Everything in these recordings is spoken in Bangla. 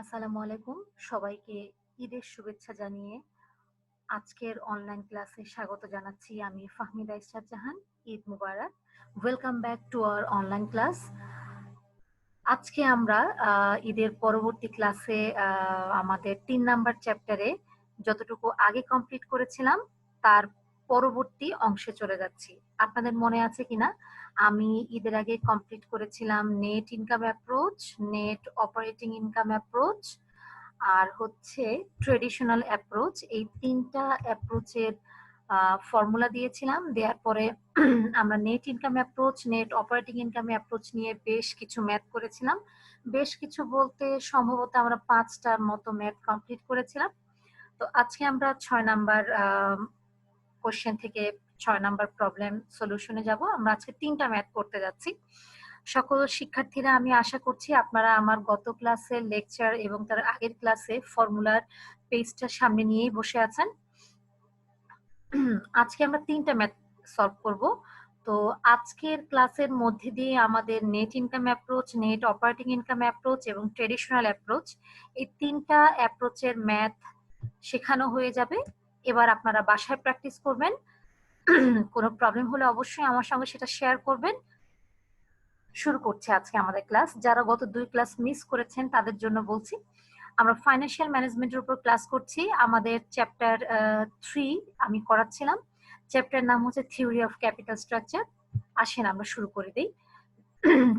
আসসালামু আলাইকুম। সবাইকে ঈদের শুভেচ্ছা জানিয়ে আজকের অনলাইন ক্লাসে স্বাগত জানাচ্ছি আমি ফাহমিদা ইসরাত জাহান। ঈদ মুবারক। Welcome back to our online class. আজকে আমরা ঈদের পরবর্তী ক্লাসে আমাদের ৩ নাম্বার চ্যাপ্টারে যতটুকু আগে কমপ্লিট করেছিলাম তার পরবর্তী অংশে চলে যাচ্ছি। আপনাদের মনে আছে কিনা আমি ঈদের আগে কমপ্লিট করেছিলাম net income approach, net operating income approach আর হচ্ছে ট্রেডিশনাল অ্যাপ্রোচ। এই ৩টা অ্যাপ্রোচের ফর্মুলা দিয়েছিলাম। দেওয়ার পরে আমরা net income approach, net operating income approach নিয়ে বেশ কিছু ম্যাথ করেছিলাম। বেশ কিছু বলতে সম্ভবত আমরা 5টার মতো ম্যাথ কমপ্লিট করেছিলাম। তো আজকে আমরা 6 নাম্বার কোশ্চেন থেকে 6 নাম্বার প্রবলেম সলিউশনে যাব। আমরা আজকে 3টা ম্যাথ করতে যাচ্ছি। সকল শিক্ষার্থীরা আমি আশা করছি আপনারা আমার গত ক্লাসের লেকচার এবং তার আগের ক্লাসে ফর্মুলার পেজটা সামনে নিয়েই বসে আছেন। আজকে আমরা 3টা ম্যাথ সলভ করব। তো আজকের ক্লাসের মধ্যে দিয়ে আমাদের net income approach, net operating income approach এবং ট্রেডিশনাল অ্যাপ্রোচ, এই 3টা অ্যাপ্রোচের ম্যাথ শেখানো হয়ে যাবে। এবার আপনারা বাসায় প্র্যাকটিস করবেন। কোনো প্রবলেম হলে অবশ্যই আমার সঙ্গে সেটা শেয়ার করবেন। শুরু করছি আজকে আমাদের ক্লাস। যারা গত 2 ক্লাস মিস করেছেন তাদের জন্য বলছি, আমরা ফাইন্যান্সিয়াল ম্যানেজমেন্টের উপর ক্লাস করছি। আমাদের চ্যাপ্টার 3 আমি করাচ্ছিলাম। চ্যাপ্টার নাম হচ্ছে থিওরি অফ ক্যাপিটাল স্ট্রাকচার। আসেন আমরা শুরু করে দিই।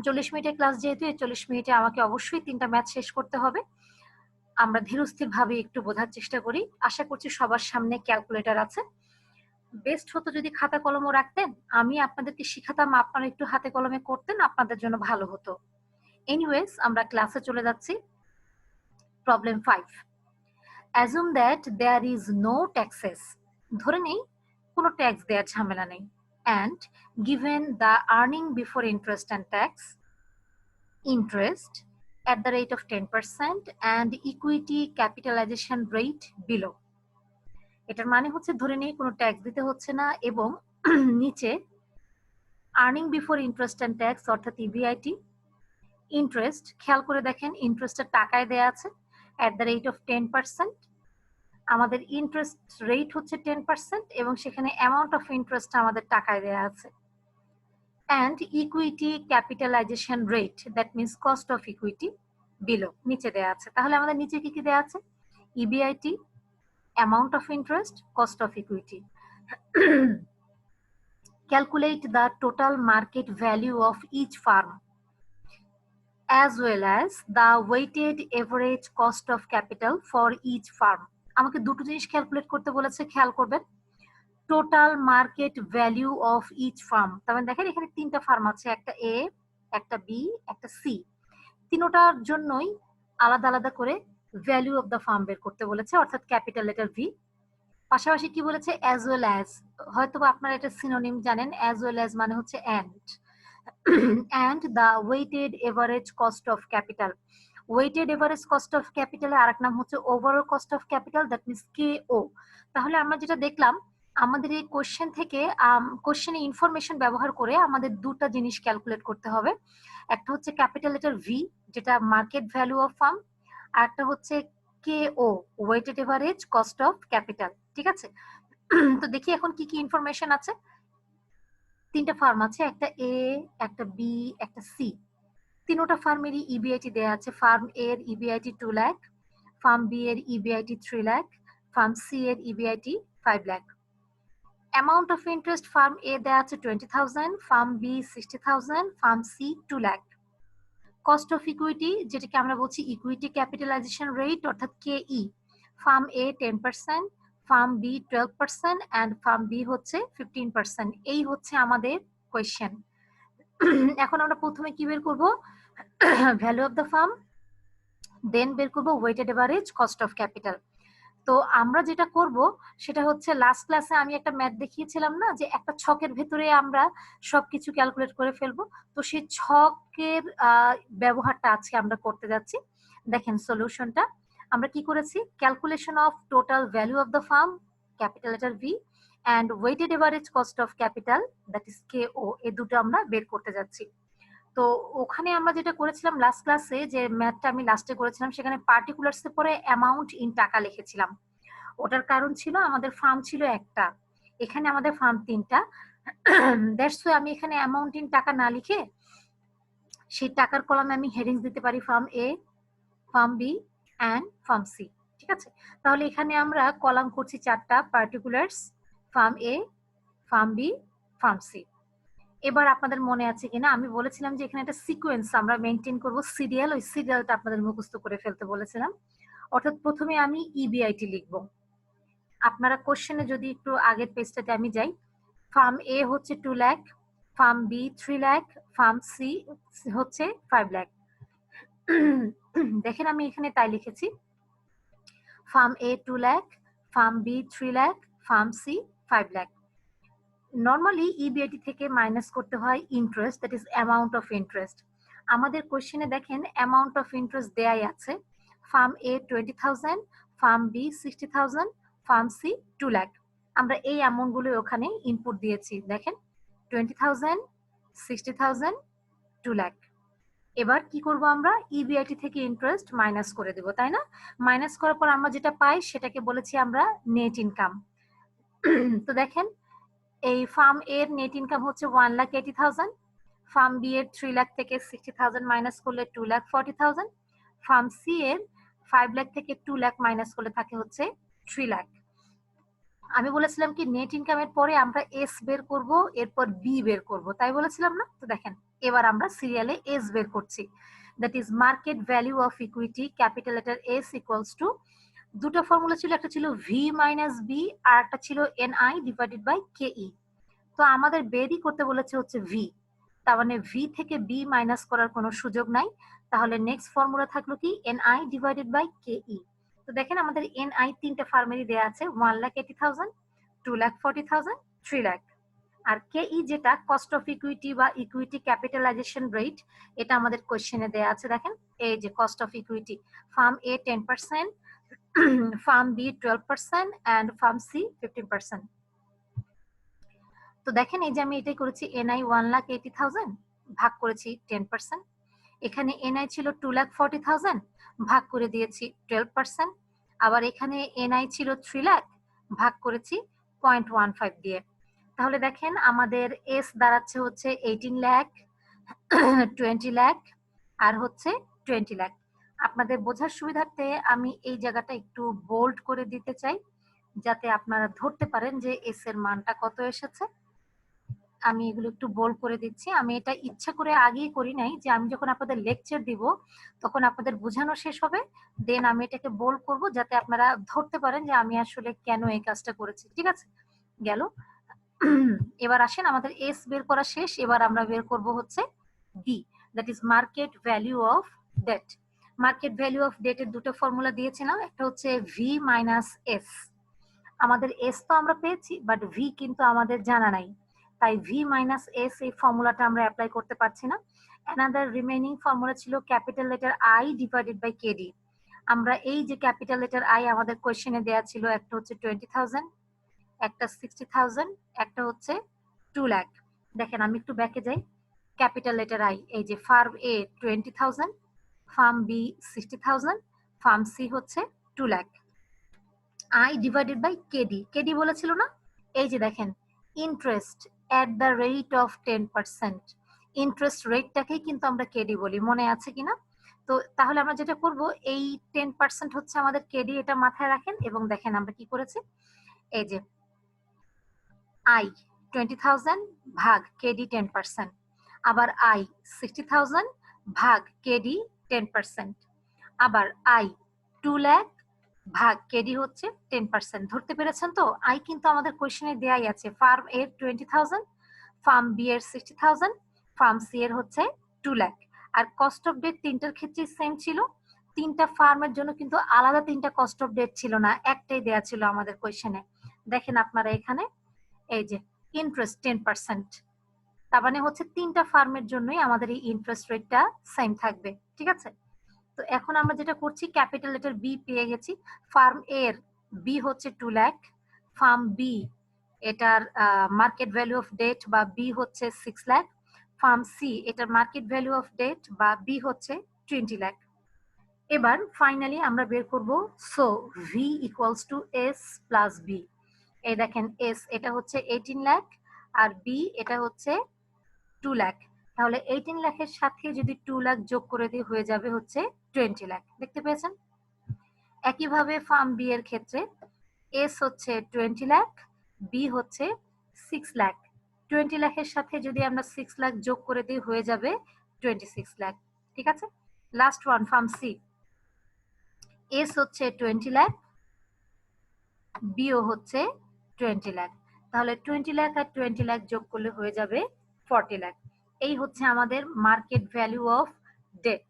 40 মিনিটের ক্লাস যেহেতু, এই 40 মিনিটে আমাকে অবশ্যই 3টা ম্যাথ শেষ করতে হবে। আমরা ধীরস্থির ভাবে একটু বোঝার চেষ্টা করি। আশা করছি সবার সামনে ক্যালকুলেটর আছে। বেস্ট হতো যদি খাতা কলমও রাখতেন, আমি আপনাদেরকে শিখাতাম, আপনারা একটু হাতে কলমে করতেন, আপনাদের জন্য ভালো হতো। এনিওয়েজ, আমরা ক্লাসে চলে যাচ্ছি। Problem 5, assume that there is no taxes, ধরে নেই কোনো ট্যাক্স দেওয়ার ঝামেলা নেই, and given the earning before interest and tax, interest at the rate of 10% and equity capitalization rate below। এটার মানে হচ্ছে ধরে নেই কোনো ট্যাক্স দিতে হচ্ছে না এবং নিচে earning before interest and tax অর্থাৎ ইবিআইটি, ইন্টারেস্ট, খেয়াল করে দেখেন ইন্টারেস্টের টাকায় দেয়া আছে অ্যাট দ্য রেট অফ 10%। আমাদের ইন্টারেস্ট রেট হচ্ছে 10% এবং সেখানে অ্যামাউন্ট অফ ইন্টারেস্ট আমাদের টাকায় দেয়া আছে। And equity capitalization rate, that means cost of equity, below, নিচে দেয়া আছে। তাহলে আমাদের নিচে কি কি দেয়া আছে? EBIT, amount of interest, cost of equity. Calculate the total market value of each firm as well as the weighted average cost of capital for each firm। আমাকে দুটো জিনিস ক্যালকুলেট করতে বলেছে, খেয়াল করবেন। Total market value of each firm, তার মানে দেখেন এখানে 3টা ফার্ম আছে, একটা এ, একটা বি, একটা সি। তিনটার জন্যই আলাদা আলাদা করে ভ্যালু অফ দ্য ফার্ম বের করতে বলেছে, অর্থাৎ ক্যাপিটাল লেটার ভি। পাশাপাশি কি বলেছে? অ্যাজ ওয়েল অ্যাজ, হয়তো আপনারা এটা সিনোনিম জানেন, অ্যাজ ওয়েল অ্যাজ মানে হচ্ছে and the weighted average cost of capital. Weighted average cost of ক্যাপিটালের আরেক নাম হচ্ছে overall cost of capital, that means K O. তাহলে আমরা যেটা দেখলাম, আমাদের এই কোশ্চেন থেকে কোশ্চেনে ইনফরমেশন ব্যবহার করে আমাদের দুটা জিনিস ক্যালকুলেট করতে হবে। একটা হচ্ছে ক্যাপিটাল লেটার ভি, যেটা মার্কেট ভ্যালু অফ ফার্ম, আর একটা হচ্ছে K O, weighted average cost of capital. ঠিক আছে, তো দেখি এখন কি কি ইনফরমেশন আছে। 3টা ফার্ম আছে, একটা এ, একটা বি, একটা সি। তিনটা ফার্মেরই ইবিআইটি দেয়া আছে। ফার্ম এ এর ইবিআইটি 2 লাখ, ফার্ম বি এর ইবিআইটি 3 লাখ, ফার্ম সি এর EBIT 5 lakh. Amount of interest firm A দেয়া আছে 20,000, firm B 60,000, firm C 2 lakh. Cost of equity, যেটাকে আমরা বলছি ইকুইটি ক্যাপিটালাইজেশন রেট অর্থাৎ K E, firm A 10%, firm B 12% and firm B হচ্ছে 15%। এই হচ্ছে আমাদের কোয়েশ্চেন। এখন আমরা প্রথমে কি বের করব? Value of the firm, then বের করব weighted average cost of capital. তো আমরা যেটা করব সেটা হচ্ছে, লাস্ট ক্লাসে আমি একটা ম্যাথ দেখিয়েছিলাম না, যে একটা ছকের ভেতরে আমরা সবকিছু ক্যালকুলেট করে ফেলবো। তো সেই ছকের ব্যবহারটা আজকে আমরা করতে যাচ্ছি। দেখেন সলিউশনটা আমরা কি করেছি, calculation of total value of the firm, capital letter V, and weighted average cost of capital, that is K O, এই দুটো আমরা বের করতে যাচ্ছি। তো ওখানে আমরা যেটা করেছিলাম লাস্ট ক্লাসে, যে ম্যাথটা আমি লাস্টে করেছিলাম, সেখানে পার্টিকুলার্স এর পরে অ্যামাউন্ট ইন টাকা লিখেছিলাম। ওটার কারণ ছিল আমাদের ফার্ম ছিল একটা, এখানে আমাদের ফার্ম তিনটা। দ্যাটস ওয়াই আমি এখানে অ্যামাউন্ট ইন টাকা না লিখে সেই টাকার কলামে আমি হেডিংস দিতে পারি firm A, firm B and firm C. ঠিক আছে, তাহলে এখানে আমরা কলাম করছি চারটা, particulars, firm A, firm B, firm C. এবার আপনাদের মনে আছে কিনা আমি বলেছিলাম যে এখানে একটা সিকোয়েন্স আমরা মেনটেন করব, সিরিয়াল, ওই সিরিয়ালটা আপনাদের মুখস্থ করে ফেলতে বলেছিলাম। অর্থাৎ প্রথমে আমি ইবিআইটি লিখব। আপনারা কোশ্চেনে যদি একটু আগের পেজটাতে আমি যাই, ফার্ম এ হচ্ছে 2 lakh, firm B 3 lakh, firm C হচ্ছে 5 লাখ। দেখেন আমি এখানে তাই লিখেছি, firm A 2 lakh, firm B 3 lakh, firm C 5 lakh. Normally EBIT থেকে মাইনাস করতে হয় interest, that is amount of interest. আমাদের কোশ্চেনে দেখেন অ্যামাউন্ট অফ ইন্টারেস্ট দেয়াই আছে, firm A 20,000, firm B 60,000, firm C 2 lakh. আমরা এই অ্যামাউন্ট গুলো ওখানে ইনপুট দিয়েছি, দেখেন 20,000, 60,000, 2 লাখ। এবার কি করব, আমরা ইবিআইটি থেকে ইন্টারেস্ট মাইনাস করে দেব, তাই না? মাইনাস করার পর আমরা যেটা পাই সেটাকে বলেছি আমরা নেট ইনকাম। তো দেখেন এই ফার্ম এর নেট ইনকাম হচ্ছে 1,80,000, ফার্ম বি এর 3 লাখ থেকে 60,000 মাইনাস করলে 2,40,000, ফার্ম সি এর 5 লাখ থেকে 2 লাখ মাইনাস করলে থাকে হচ্ছে 3 লাখ। আমি বলেছিলাম কি নেট ইনকামের পরে আমরা এস বের করব, এরপর বি বের করব, তাই বলেছিলাম না? তো দেখেন এবার আমরা সিরিয়ালে এস বের করছি, that is market value of equity, capital letter S equals to, দুটো ফর্মুলা ছিল, একটা ছিল ভি মাইনাস বি আর একটা ছিল এনআই ডিভাইডেড বাই কেই। তো আমাদের বেরই করতে বলেছে হচ্ছে ভি, তার মানে ভি থেকে বি মাইনাস করার কোনো সুযোগ নাই। তাহলে নেক্সট ফর্মুলা থাকলো কি এনআই ডিভাইডেড বাই কেই। তো দেখেন আমাদের এনআই তিনটা ফার্মেরই দেয়া আছে, 1,80,000, 2,40,000, 3 লাখ। আর কেই যেটা কস্ট অফ ইকুইটি বা ইকুইটি ক্যাপিটালাইজেশন রেট, এটা আমাদের কোশ্চেনে দেয়া আছে। দেখেন এই যে cost of equity, firm A 10%, firm B 12% and firm C 15%। তো দেখেন এই যে আমি এটাই করেছি, এনআই 1,80,000 ভাগ করেছি 10%, এখানে এনআই ছিল 2,40,000 ভাগ করে দিয়েছি 12%, আবার এখানে এনআই ছিল 3 লাখ ভাগ করেছি 0.15 দিয়ে। তাহলে দেখেন আমাদের এস দাঁড়াচ্ছে হচ্ছে 18 লাখ, 20 লাখ আর হচ্ছে 20 লাখ। আপনাদের বোঝার সুবিধার্থে আমি এই জায়গাটা একটু বোল্ড করে দিতে চাই, যাতে আপনারা ধরতে পারেন যে এস এর মানটা কত এসেছে। আমি এগুলো একটু বোল্ড করে দিচ্ছি, আমি এটা ইচ্ছা করে আগেই করি নাই, যে আমি যখন আপনাদের লেকচার দিব তখন আপনাদের বোঝানো শেষ হবে, দেন আমি এটাকে বোল্ড করব যাতে আপনারা ধরতে পারেন যে আমি আসলে কেন এই কাজটা করেছি। ঠিক আছে, গেল। এবার আসেন, আমাদের এস বের করা শেষ, এবার আমরা বের করব হচ্ছে D, that is market value of debt. Market value of debt এর দুটো ফর্মুলা দিয়েছে না, একটা হচ্ছে ভি মাইনাস এস। আমাদের এস তো আমরা পেয়েছি, বাট ভি কিন্তু আমাদের জানা নাই, তাই ভি মাইনাস এস এই ফর্মুলাটা আমরা অ্যাপ্লাই করতে পারছি না। অ্যানাদার রিমেইনিং ফর্মুলা ছিল capital letter I divided by KD. আমরা এই যে ক্যাপিটাল লেটার আই আমাদের কোয়েশ্চেনে দেয়া ছিল, একটা হচ্ছে 20,000, একটা 60,000, একটা হচ্ছে 2 লাখ। দেখেন আমি একটু ব্যাকে যাই, ক্যাপিটাল লেটার আই এই যে firm A 20,000, firm B 60,000, firm C হচ্ছে 2 lakh. I divided by K D, K D বলেছিল না, এই যে দেখেন interest at the rate of 10%, interest রেটটাকেই কিন্তু আমরা কেডি বলি, মনে আছে কিনা? তো তাহলে আমরা যেটা করব, এই 10% হচ্ছে আমাদের কেডি, এটা মাথায় রাখেন। এবং দেখেন আমরা কি করেছি, এই যে আই 20,000 ভাগ কেডি 10%, আবার আই 60,000 ভাগ কেডি 10%, আবার আই 2 লাখ ভাগ কেডি হচ্ছে 10%। ধরতে পেরেছেন তো? আই কিন্তু আমাদের কোয়েশ্চেনে দেয়াই আছে, ফার্ম এর 20,000, ফার্ম বি এর 60,000, ফার্ম সি এর হচ্ছে 2 লাখ। আর কস্ট অফ ডেট তিনটার ক্ষেত্রে সেম ছিল, তিনটা ফার্মের জন্য কিন্তু আলাদা তিনটা কস্ট অফ ডেট ছিল না, একটাই দেয়া ছিল আমাদের কোয়েশ্চেনে। দেখেন আপনারা এখানে এই যে ইন্টারেস্ট 10%, তার মানে হচ্ছে তিনটা ফার্মের জন্যই আমাদের এই ইন্টারেস্ট রেটটা সেম থাকবে। ঠিক আছে, তো এখন আমরা যেটা করছি, ক্যাপিটাল লেটার বি পেয়ে গেছি, ফার্ম এর বি হচ্ছে 2 লাখ, ফার্ম বি এটার মার্কেট ভ্যালু অফ ডেট বা বি হচ্ছে 6 লাখ, ফার্ম সি এটার মার্কেট ভ্যালু অফ ডেট বা বি হচ্ছে 20 লাখ। এবার ফাইনালি আমরা বের করব so V equals to S plus B. এই দেখেন এস এটা হচ্ছে 18 লাখ আর বি এটা হচ্ছে 2 লাখ। তাহলে 18 লাখের সাথে যদি 2 লাখ যোগ করে দিয়ে হয়ে যাবে হচ্ছে 20 লাখ। দেখতে পেয়েছেন? একইভাবে ফার্ম বি এর ক্ষেত্রে এস হচ্ছে 20 লাখ, বি হচ্ছে 6 লাখ। 20 লাখের সাথে যদি আমরা 6 লাখ যোগ করে দিই হয়ে যাবে 26 লাখ। ঠিক আছে? Last one firm C, S হচ্ছে 20 লাখ, বিও হচ্ছে 20 লাখ। তাহলে 20 লাখ আর 20 লাখ যোগ করলে হয়ে যাবে 40 লাখ। এই হচ্ছে আমাদের market value of debt,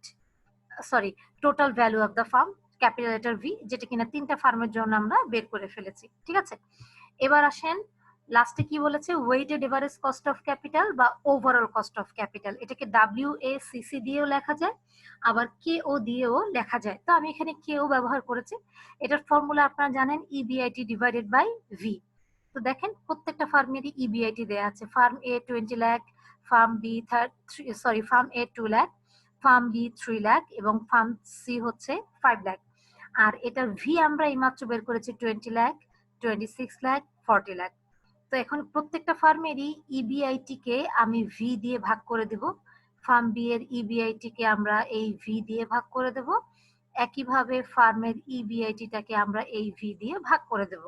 sorry total value of the firm, capital letter V, যেটা কিনা 3টা ফার্মের জন্য আমরা বের করে ফেলেছি। ঠিক আছে, এবার আসেন লাস্টে কি বলেছে, weighted average cost of capital বা ওভারঅল কস্ট অফ ক্যাপিটাল। এটাকে WACC দিয়েও লেখা যায়, আবার KO দিয়েও লেখা যায়। তো আমি এখানে KO ব্যবহার করেছি। এটার ফর্মুলা আপনারা জানেন, EBIT ডিভাইডেড বাই ভি। তো দেখেন প্রত্যেকটা ফার্মেরই EBIT দেয়া আছে। Firm A 20 lakh, firm B firm A 2 lakh, firm B 3 lakh এবং ফার্ম সি হচ্ছে 5 লাখ। আর এটার ভি আমরা এইমাত্র বের করেছি 20 লাখ, 26 লাখ, 40 লাখ। তো এখন প্রত্যেকটা ফার্মেরই ইবিআইটি কে আমি ভি দিয়ে ভাগ করে দেব। ফার্ম বি এর ইবিআইটি কে আমরা এই ভি দিয়ে ভাগ করে দেব। একইভাবে ফার্মের ইবিআইটি টাকে আমরা এই ভি দিয়ে ভাগ করে দেব।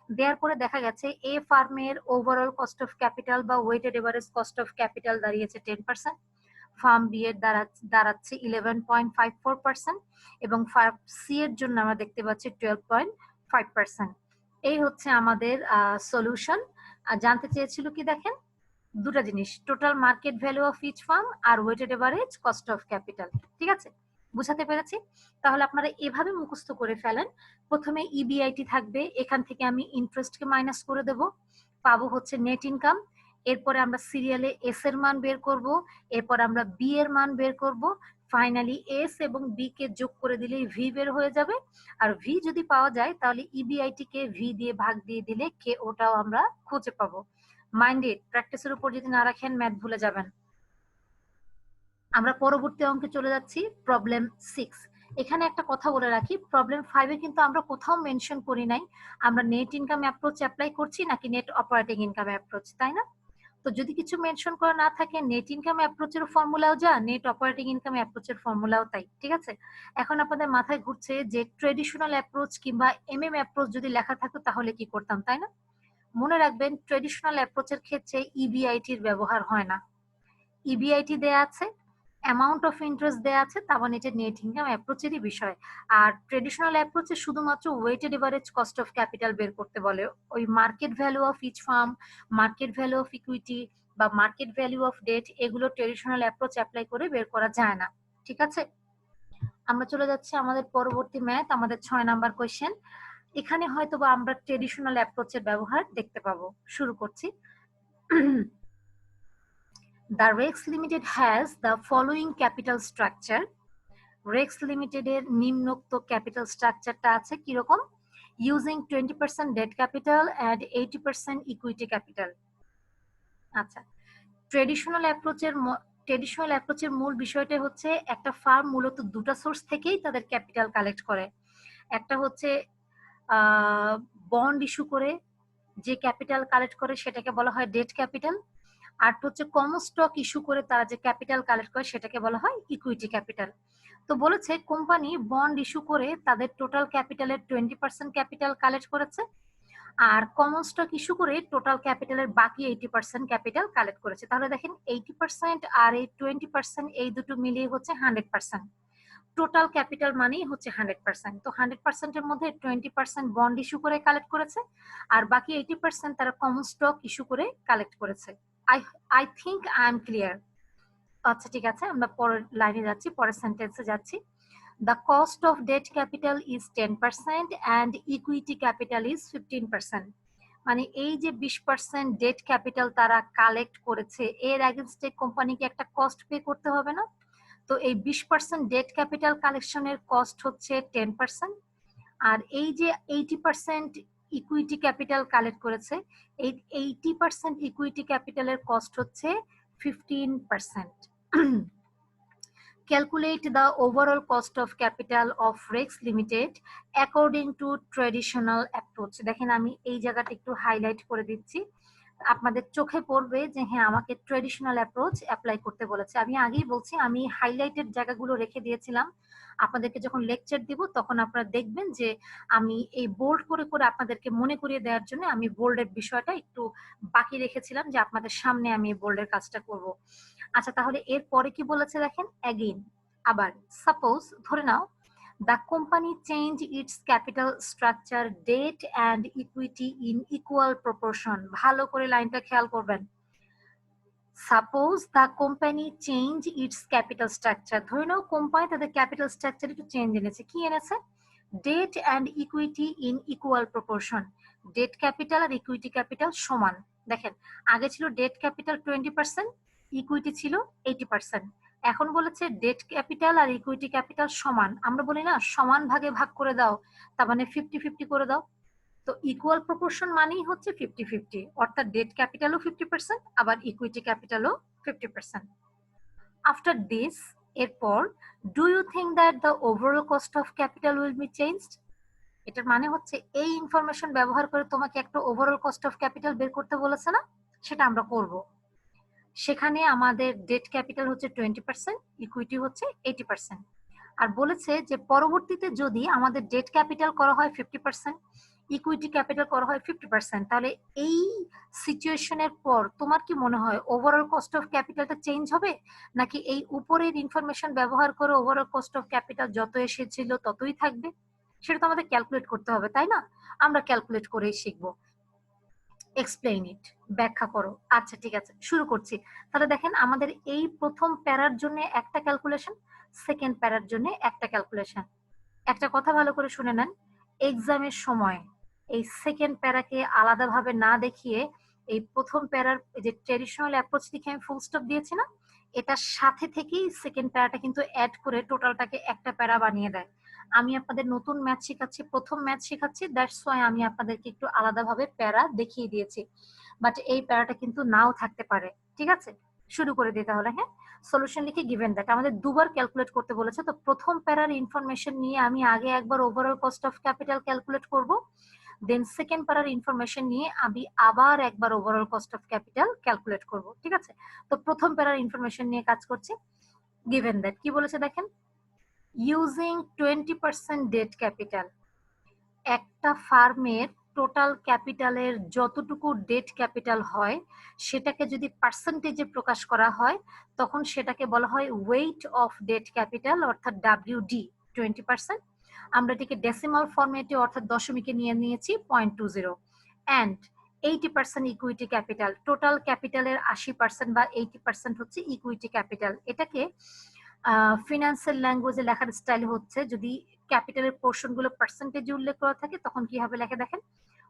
দেওয়ার পরে দেখা গেছে এ ফার্মের ওভারঅল কস্ট অফ ক্যাপিটাল বা weighted average cost of capital দাঁড়িয়েছে 10%, ফার্ম বি এর দাঁড়াচ্ছে 11.54% এবং ফার্ম সি এর জন্য আমরা দেখতে পাচ্ছি 12.5%। এই হচ্ছে আমাদের সলিউশন। জানতে চেয়েছিল কি দেখেন, দুটা জিনিস, total market value of each firm আর weighted average cost of capital. ঠিক আছে, বুঝাতে পেরেছি? তাহলে আপনারা এভাবে মুখস্থ করে ফেলেন। প্রথমে ইবিআইটি থাকবে, এখান থেকে আমি ইন্টারেস্টকে মাইনাস করে দেব, পাবো হচ্ছে নেট ইনকাম। এরপরে আমরা সিরিয়ালে এস এর মান বের করব, এরপর আমরা বি এর মান বের করব। ফাইনালি এস এবং বি কে যোগ করে দিলেই ভি বের হয়ে যাবে। আর ভি যদি পাওয়া যায় তাহলে ইবিআইটি কে ভি দিয়ে ভাগ দিয়ে দিলে কে ওটাও আমরা খুঁজে পাবো। মাইন্ডেড, প্র্যাকটিসের উপর যদি না রাখেন ম্যাথ ভুলে যাবেন। আমরা পরবর্তী অঙ্কে চলে যাচ্ছি, প্রবলেম 6। এখানে একটা কথা বলে রাখি, প্রবলেম 5 এ কিন্তু আমরা কোথাও মেনশন করি নাই আমরা নেট ইনকাম অ্যাপ্রোচ অ্যাপ্লাই করছি নাকি নেট অপারেটিং ইনকাম অ্যাপ্রোচ, তাই না? তো যদি কিছু মেনশন করা না থাকে, নেট ইনকাম অ্যাপ্রোচের ফর্মুলাও যা, নেট অপারেটিং ইনকাম অ্যাপ্রোচের ফর্মুলাও তাই। ঠিক আছে, এখন আপনাদের মাথায় ঘুরছে যে ট্রেডিশনাল অ্যাপ্রোচ কিংবা MM অ্যাপ্রোচ যদি লেখা থাকতো তাহলে কি করতাম, তাই না? মনে রাখবেন ট্রেডিশনাল অ্যাপ্রোচের ক্ষেত্রে ইবিআইটির ব্যবহার হয় না। ইবিআইটি দেয়া আছে, অ্যামাউন্ট অফ ইন্টারেস্ট দেয়া আছে, তার মানে এটা নেট ইনকাম অ্যাপ্রোচেরই বিষয়। আর ট্রেডিশনাল অ্যাপ্রোচে শুধুমাত্র weighted average cost of capital বের করতে বলে। ওই market value of each firm, market value of equity বা মার্কেট ভ্যালু অফ ডেট, এগুলো ট্রেডিশনাল অ্যাপ্রোচ অ্যাপ্লাই করে বের করা যায় না। ঠিক আছে, আমরা চলে যাচ্ছি আমাদের পরবর্তী ম্যাথ, আমাদের 6 নাম্বার কোয়েশ্চেন। এখানে হয়তো বা আমরা ট্রেডিশনাল অ্যাপ্রোচের ব্যবহার দেখতে পাবো। শুরু করছি। The Rex Limited has the following capital structure. Rex Limited এর নিম্নোক্ত ক্যাপিটাল স্ট্রাকচারটা আছে কিরকম? Using 20% debt capital and 80% equity capital. আচ্ছা, ট্রেডিশনাল অ্যাপ্রোচের মূল বিষয়টা হচ্ছে একটা ফার্ম মূলত দুটো সোর্স থেকেই তাদের ক্যাপিটাল কালেক্ট করে। একটা হচ্ছে বন্ড ইস্যু করে যে ক্যাপিটাল কালেক্ট করে সেটাকে বলা হয় ডেট ক্যাপিটাল, আর হচ্ছে কমন স্টক ইস্যু করে তারা যে ক্যাপিটাল কালেক্ট করে সেটাকে বলা হয় ইকুইটি ক্যাপিটাল। তো বলেছে কোম্পানি বন্ড ইস্যু করে তাদের টোটাল ক্যাপিটালের 20% ক্যাপিটাল কালেক্ট করেছে, আর কমন স্টক ইস্যু করে টোটাল ক্যাপিটালের বাকি 80% ক্যাপিটাল কালেক্ট করেছে। তাহলে দেখেন 80% আর এই 20% এই দুটো মিলিয়ে হচ্ছে 100%। টোটাল ক্যাপিটাল মানেই হচ্ছে 100%। তো 100% এর মধ্যে 20% বন্ড ইস্যু করে কালেক্ট করেছে, আর বাকি 80% তারা কমন স্টক ইস্যু করে কালেক্ট করেছে। I think I am clear. আচ্ছা ঠিক আছে, আমরা পরের লাইনে যাচ্ছি, পরের সেন্টেন্সে যাচ্ছি। The cost of debt capital is 10% and equity capital is 15%. মানে এই যে 20% ডেট ক্যাপিটাল তারা কালেক্ট করেছে, এর এগেইনস্টে কোম্পানিকে একটা কস্ট পে করতে হবে না? তো এই 20% ডেট ক্যাপিটাল কালেকশনের কস্ট হচ্ছে 10%, আর এই যে 80% ইকুইটি ক্যাপিটাল কালেক্ট করেছে, এই 80% ইকুইটি ক্যাপিটালের কস্ট হচ্ছে 15%. Calculate the overall cost of capital of Rex Limited according to traditional approach. দেখেন আমি এই জায়গাটা একটু হাইলাইট করে দিচ্ছি, আপনাদের চোখে পড়বে যে হ্যাঁ আমাকে ট্রেডিশনাল অ্যাপ্রোচ অ্যাপ্লাই করতে বলেছে। আমি আগেই বলছি আমি হাইলাইটেড জায়গাগুলো রেখে দিয়েছিলাম, আপনাদেরকে যখন লেকচার দিব তখন আপনারা দেখবেন যে আমি এই বোল্ড করে করে আপনাদেরকে মনে করিয়ে দেওয়ার জন্য আমি বোল্ডের বিষয়টা একটু বাকি রেখেছিলাম যে আপনাদের সামনে আমি বোল্ডের কাজটা করব। আচ্ছা তাহলে এর পরে কি বলেছে দেখেন, অ্যাগেইন আবার সাপোজ ধরে নাও the company change its capital structure, debt and equity in equal proportion. ভালো করে লাইনটা খেয়াল করবেন। Suppose the company change its capital structure, ধরে নাও কোম্পানি তাদের ক্যাপিটাল স্ট্রাকচার একটু চেঞ্জ এনেছে। কি এনেছে? Debt and equity in equal proportion. Debt capital আর ইকুইটি ক্যাপিটাল সমান। দেখেন আগে ছিল ডেট ক্যাপিটাল 20%, ইকুইটি ছিল 80%। এখন বলেছে ডেট ক্যাপিটাল আর ইকুইটি ক্যাপিটাল সমান। আমরা বলি না সমান ভাগে ভাগ করে দাও, তার মানে 50-50 করে দাও। তো ইকুয়াল প্রপোর্শন মানেই হচ্ছে 50-50, অর্থাৎ ডেট ক্যাপিটালও 50% আবার ইকুইটি ক্যাপিটালও 50%। আফটার দিস এরপর do you think that the overall cost of capital will be changed? এটার মানে হচ্ছে এই ইনফরমেশন ব্যবহার করে তোমাকে একটা ওভারঅল কস্ট অফ ক্যাপিটাল বের করতে বলেছে না, সেটা আমরা করব। সেখানে আমাদের ডেট ক্যাপিটাল হচ্ছে 20%, ইকুইটি হচ্ছে 80%। আর বলেছে যে পরবর্তীতে যদি আমাদের ডেট ক্যাপিটাল করা হয় 50%, ইকুইটি ক্যাপিটাল করা হয় 50%, তাহলে এই সিচুয়েশনের পর তোমার কি মনে হয় ওভারঅল কস্ট অফ ক্যাপিটালটা চেঞ্জ হবে, নাকি এই উপরের ইনফরমেশন ব্যবহার করে ওভারঅল কস্ট অফ ক্যাপিটাল যত এসেছিল ততই থাকবে? সেটা তো আমাদের ক্যালকুলেট করতে হবে, তাই না? আমরা ক্যালকুলেট করেই শিখবো। এক্সপ্লেইন ইট, ব্যাখ্যা করো। আচ্ছা ঠিক আছে, শুরু করছি। তাহলে দেখেন আমাদের এই প্রথম প্যারার জন্য একটা ক্যালকুলেশন, সেকেন্ড প্যারার জন্য একটা ক্যালকুলেশন। একটা কথা ভালো করে শুনে নেন, এক্সামের সময় এই সেকেন্ড প্যারাকে আলাদাভাবে না দেখিয়ে এই প্রথম প্যারার যে ট্রেডিশনাল অ্যাপ্রোচ লিখে আমি ফুল স্টপ দিয়েছি না, এটার সাথে থেকেই সেকেন্ড প্যারাটা কিন্তু অ্যাড করে টোটালটাকে একটা প্যারা বানিয়ে দেয়। আমি আপনাদের নতুন ম্যাথ শেখাচ্ছি, প্রথম ম্যাথ শেখাচ্ছি, দ্যাটস ওয়াই আমি আপনাদেরকে একটু আলাদাভাবে প্যারা দেখিয়ে দিয়েছি, বাট এই প্যারাটা কিন্তু নাও থাকতে পারে। ঠিক আছে, শুরু করে দিই তাহলে। হ্যাঁ, সলিউশন লিখে গিভেন দ্যাট আমাদের দুবার ক্যালকুলেট করতে বলেছে, তো প্রথম প্যারার ইনফরমেশন নিয়ে আমি আগে একবার overall cost of capital calculate করব, দেন সেকেন্ড প্যারার ইনফরমেশন নিয়ে আমি আবার একবার overall cost of capital calculate করব। ঠিক আছে, তো প্রথম প্যারার ইনফরমেশন নিয়ে কাজ করছি। গিভেন দ্যাট কি বলেছে দেখেন, ইউজিং 20% ডেট ক্যাপিটাল, একটা ফার্মের টোটাল ক্যাপিটালের যতটুকু ডেট ক্যাপিটাল হয় সেটাকে যদি পার্সেন্টেজে প্রকাশ করা হয় তখন সেটাকে বলা হয় ওয়েট অফ ডেট ক্যাপিটাল, অর্থাৎ WD 20%। আমরা এটিকে ডেসিমাল ফরম্যাটে অর্থাৎ দশমিকে নিয়ে নিয়েছি 0.20। অ্যান্ড 80% ইকুইটি ক্যাপিটাল, টোটাল ক্যাপিটালের 80% বা 80% হচ্ছে ইকুইটি ক্যাপিটাল। এটাকে ফিনান্সিয়াল ল্যাঙ্গুয়েজে লেখার স্টাইল হচ্ছে, যদি ক্যাপিটালের পোর্শন গুলো পার্সেন্টেজে উল্লেখ করা থাকে তখন কি হবে লেখা দেখেন,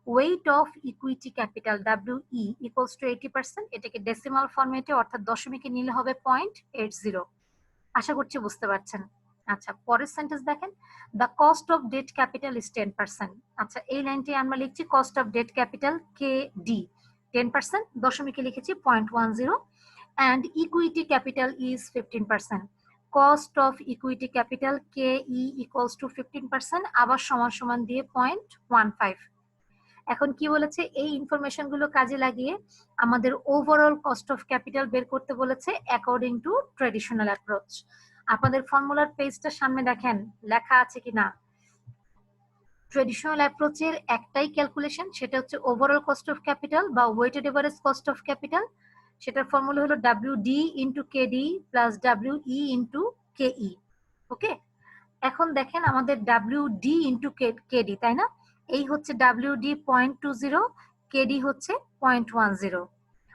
weight of equity capital WE equals to 80%। এটাকে ডেসিমাল ফরম্যাটে অর্থাৎ দশমিকে নিলে হবে 0.80। আশা করছি বুঝতে পারছেন। আচ্ছা পরের সেন্টেন্স দেখেন, the cost of debt capital is 10%। আচ্ছা এই লাইনটি আমরা লিখছি cost of debt capital KD 10%, দশমিকে লিখেছি 0.10। And equity capital is 15%। Cost of equity capital KE equals to 15%, আবার সমান সমান দিয়ে 0.15। এখন কি বলেছে, এই ইনফরমেশন গুলো কাজে লাগিয়ে আমাদের ওভারঅল কস্ট অফ ক্যাপিটাল বের করতে বলেছে অ্যাকর্ডিং টু ট্রেডিশনাল অ্যাপ্রোচ। আপনাদের ফর্মুলার পেজটা সামনে দেখেন লেখা আছে কিনা। ট্রেডিশনাল অ্যাপ্রোচের একটাই ক্যালকুলেশন, সেটা হচ্ছে ওভারঅল কস্ট অফ ক্যাপিটাল বা weighted average cost of capital. সেটার ফর্মুলা হলো WD into KD plus WE into KE। Okay, এখন দেখেন আমাদের WD ইন্টু KD, তাই না? এই হচ্ছে WD 0.20, KD হচ্ছে 0.10।